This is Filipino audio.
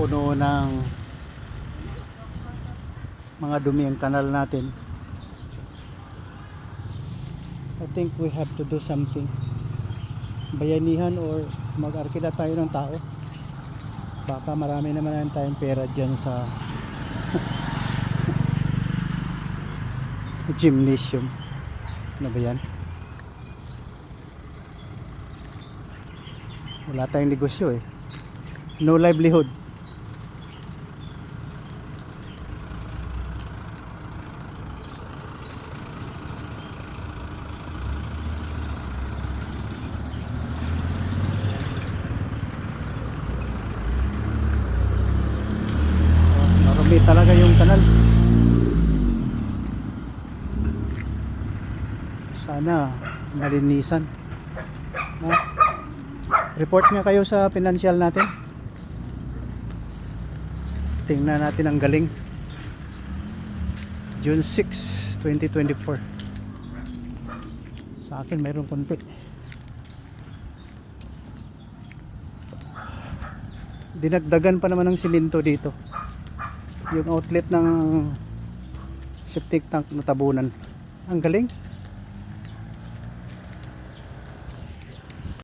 puno ng mga dumi ang kanal natin. I think we have to do something, bayanihan, or mag-arkila tayo ng tao. Baka marami naman tayong pera dyan sa gymnasium. Ano ba yan? Wala tayong negosyo eh. No livelihood. Marami talaga yung kanal. Sana malinisan. Report nga kayo sa financial natin. Tingnan natin ang galing. June 6, 2024. Sa akin mayroong konti. Dinagdagan pa naman ng simento dito. Yung outlet ng septic tank natabunan. Ang galing.